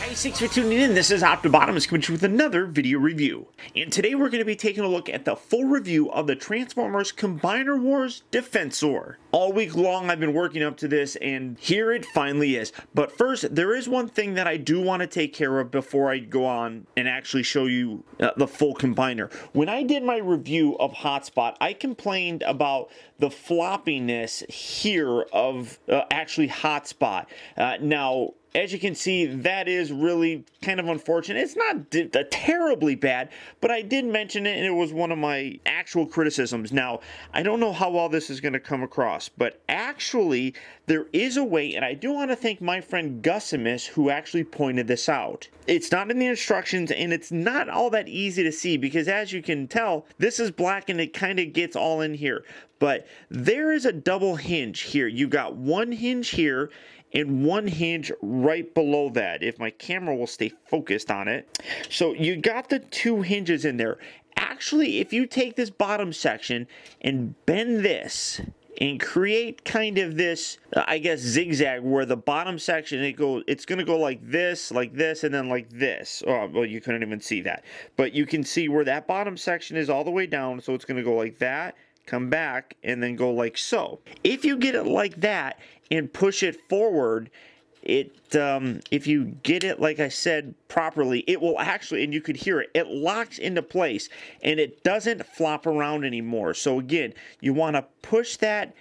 Guys, thanks for tuning in. This is Optibotimus coming to you with another video review. And today we're going to be taking a look at the full review of the Transformers Combiner Wars Defensor. All week long I've been working up to this, and here it finally is. But first, there is one thing that I do want to take care of before I go on and actually show you the full combiner. When I did my review of Hotspot, I complained about the floppiness here of actually Hotspot. Now, as you can see, that is really kind of unfortunate. It's not terribly bad, but I did mention it, and it was one of my actual criticisms. Now, I don't know how well this is going to come across, but actually, there is a way, and I do want to thank my friend Gussimus, who actually pointed this out. It's not in the instructions, and it's not all that easy to see, because as you can tell, this is black, and it kind of gets all in here. But there is a double hinge here. You got one hinge here, and one hinge right below that, if my camera will stay focused on it. So you got the two hinges in there. Actually, if you take this bottom section and bend this and create kind of this, I guess, zigzag where the bottom section, it's going to go like this, and then like this. Oh, well, you couldn't even see that. But you can see where that bottom section is all the way down, so it's going to go like that, come back, and then go like so. If you get it like that and push it forward, if you get it, like I said, properly, it will actually, and you could hear it, it locks into place, and it doesn't flop around anymore. So again, you want to push that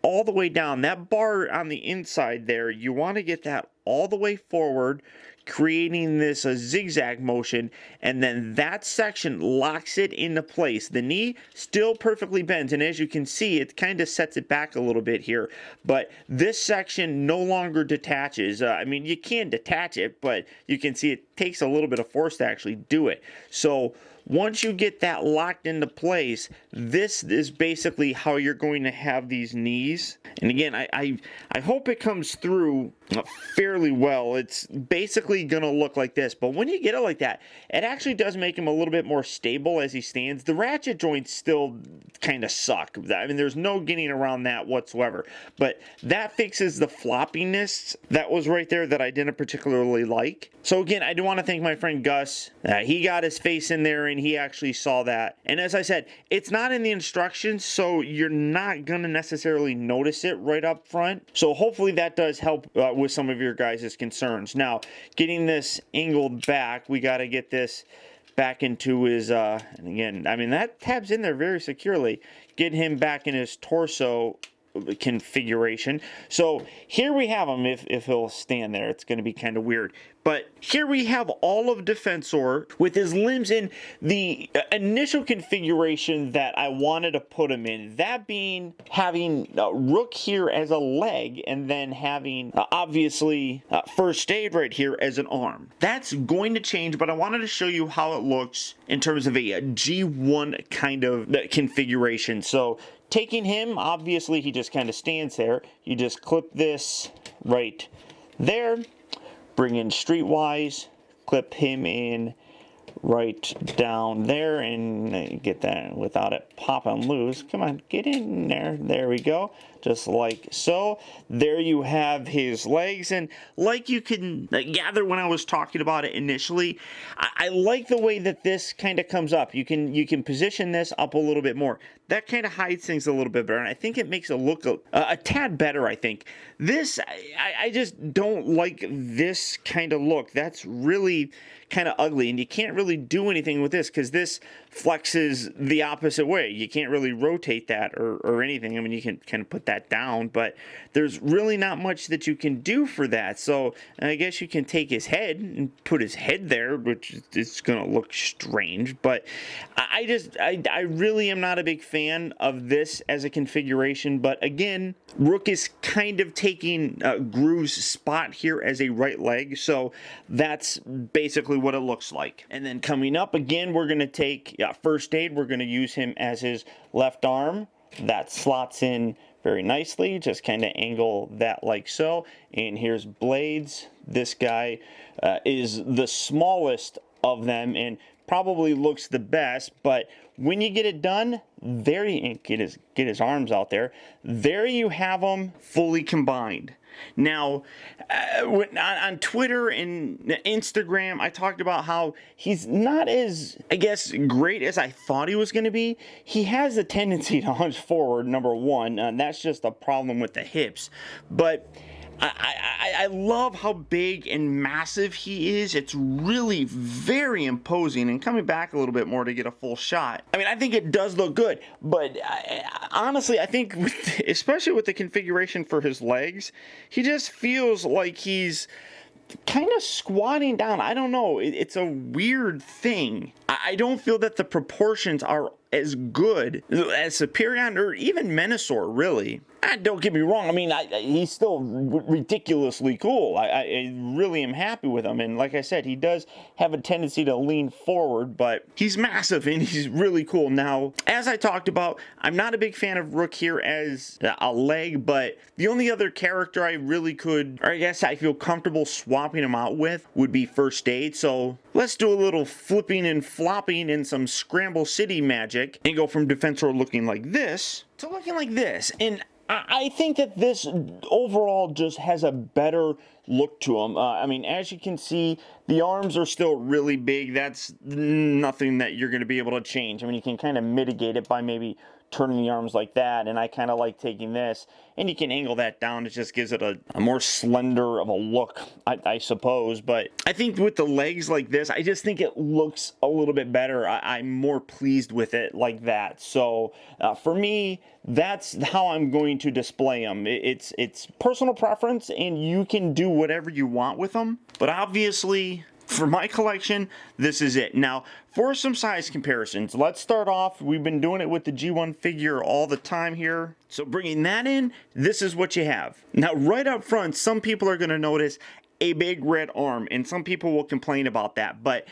all the way down. That bar on the inside there, you want to get that all the way forward, creating this zigzag motion, and then that section locks it into place. The knee still perfectly bends, and as you can see, it kind of sets it back a little bit here, but this section no longer detaches. I mean, you can detach it, but you can see it takes a little bit of force to actually do it. So once you get that locked into place, this is basically how you're going to have these knees. And again, I hope it comes through fairly well. It's basically going to look like this. But when you get it like that, it actually does make him a little bit more stable as he stands. The ratchet joints still kind of suck. I mean, there's no getting around that whatsoever. But that fixes the floppiness that was right there that I didn't particularly like. So again, I do want to thank my friend Gus. He got his face in there, and he actually saw that. And as I said, it's not in the instructions, so you're not going to necessarily notice it right up front. So hopefully that does help with some of your guys' concerns. Now, getting this angled back, we got to get this back into his, and again, I mean, that tabs in there very securely. Get him back in his torso configuration. So here we have him. If he'll stand there, it's going to be kind of weird. But here we have all of Defensor with his limbs in the initial configuration that I wanted to put him in. That being having Rook here as a leg, and then having obviously First Aid right here as an arm. That's going to change, but I wanted to show you how it looks in terms of a G1 kind of configuration. So taking him, obviously he just kind of stands there. You just clip this right there. Bring in Streetwise, clip him in right down there, and get that without it popping loose. Come on, get in there. There we go. Just like so. There you have his legs, and like you can gather when I was talking about it initially, I like the way that this kind of comes up. You can position this up a little bit more. That kind of hides things a little bit better, and I think it makes it look a tad better, I think. This, I just don't like this kind of look. That's really kind of ugly, and you can't really do anything with this because this flexes the opposite way. You can't really rotate that or anything. I mean, you can kind of put that down, but there's really not much that you can do for that. So I guess you can take his head and put his head there, which is going to look strange, but I really am not a big fan of this as a configuration. But again, Rook is kind of taking Gru's spot here as a right leg, so that's basically what it looks like. And then coming up again, we're going to take First Aid. We're going to use him as his left arm. That slots in very nicely. Just kind of angle that like so. And here's Blades. This guy is the smallest of them, and probably looks the best, but when you get it done, there you get his arms out there. There you have them fully combined. Now, on Twitter and Instagram, I talked about how he's not as, I guess, great as I thought he was going to be. He has a tendency to hunch forward, number one, and that's just a problem with the hips. But I love how big and massive he is. It's really very imposing, and coming back a little bit more to get a full shot. I mean, I think it does look good, but honestly, I think, especially with the configuration for his legs, he just feels like he's kind of squatting down. I don't know. It's a weird thing. I don't feel that the proportions are as good as Superion or even Menasor, really. Don't get me wrong. I mean, he's still ridiculously cool. I really am happy with him. And like I said, he does have a tendency to lean forward, but he's massive and he's really cool. Now, as I talked about, I'm not a big fan of Rook here as a leg, but the only other character I really could, or I guess I feel comfortable swapping him out with, would be First Aid. So let's do a little flipping and flopping and some Scramble City magic and go from Defensor looking like this to looking like this. And I think that this overall just has a better look to him. I mean, as you can see, the arms are still really big. That's nothing that you're going to be able to change. I mean, you can kind of mitigate it by maybe turning the arms like that, and I kind of like taking this, and you can angle that down. It just gives it a more slender of a look, I suppose. But I think with the legs like this, I just think it looks a little bit better. I'm more pleased with it like that. So for me, that's how I'm going to display them. It's personal preference, and you can do whatever you want with them. But obviously, for my collection, this is it. Now, for some size comparisons, let's start off. We've been doing it with the G1 figure all the time here. So bringing that in, this is what you have. Now, right up front, some people are going to notice a big red arm, and some people will complain about that, but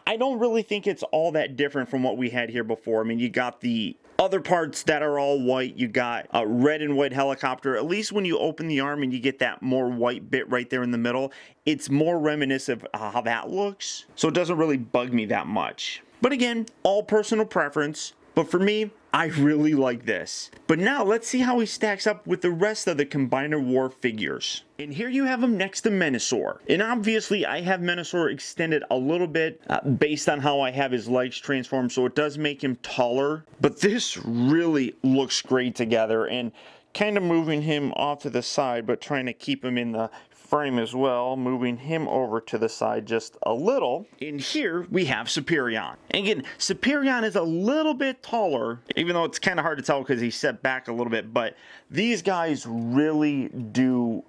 I don't really think it's all that different from what we had here before. I mean, you got the other parts that are all white. You got a red and white helicopter. At least when you open the arm and you get that more white bit right there in the middle, it's more reminiscent of how that looks, so it doesn't really bug me that much. But again, all personal preference. But for me, I really like this. But now let's see how he stacks up with the rest of the Combiner War figures. And here you have him next to Menasor. And obviously I have Menasor extended a little bit based on how I have his legs transformed, so it does make him taller. But this really looks great together, and kind of moving him off to the side, but trying to keep him in the frame as well, moving him over to the side just a little. And here we have Superion. And again, Superion is a little bit taller, even though it's kind of hard to tell because he's set back a little bit, but these guys really do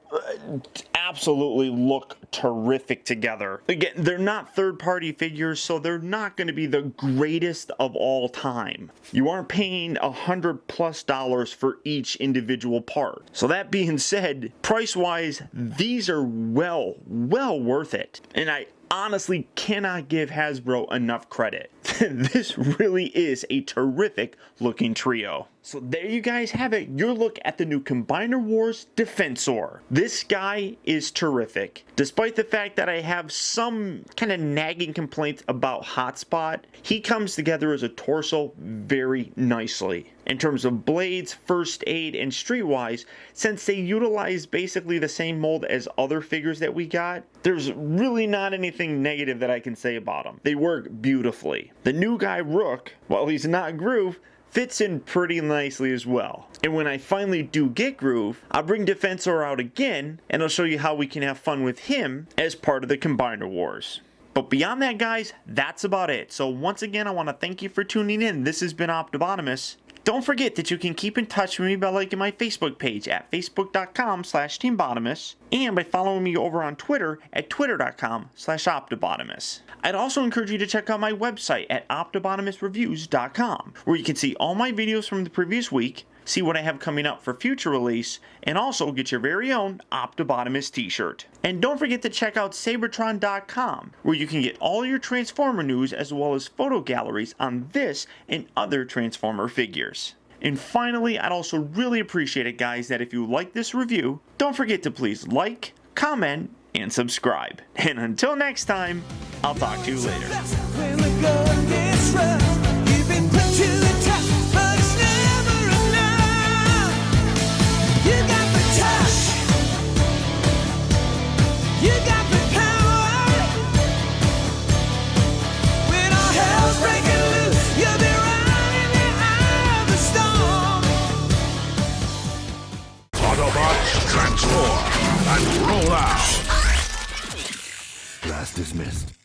absolutely look terrific together. Again, they're not third-party figures, so they're not going to be the greatest of all time. You aren't paying $100+ for each individual part. So that being said, price-wise, these are well worth it. And I honestly cannot give Hasbro enough credit. This really is a terrific looking trio. So there you guys have it, your look at the new Combiner Wars Defensor. This guy is terrific. Despite the fact that I have some kind of nagging complaints about Hotspot, he comes together as a torso very nicely. In terms of blades, first aid, and streetwise, since they utilize basically the same mold as other figures that we got, there's really not anything negative that I can say about them. They work beautifully. The new guy Rook, while he's not Groove, fits in pretty nicely as well. And when I finally do get Groove, I'll bring Defensor out again, and I'll show you how we can have fun with him as part of the Combiner Wars. But beyond that, guys, that's about it. So once again, I want to thank you for tuning in. This has been Optibotimus. Don't forget that you can keep in touch with me by liking my Facebook page at facebook.com/teambotimus and by following me over on Twitter at twitter.com/optibotimus. I'd also encourage you to check out my website at optibotimusreviews.com, where you can see all my videos from the previous week, see what I have coming up for future release, and also get your very own Optibotimus t-shirt. And don't forget to check out Sabertron.com, where you can get all your Transformer news as well as photo galleries on this and other Transformer figures. And finally, I'd also really appreciate it, guys, that if you like this review, don't forget to please like, comment, and subscribe. And until next time, I'll talk to you later. Dismissed.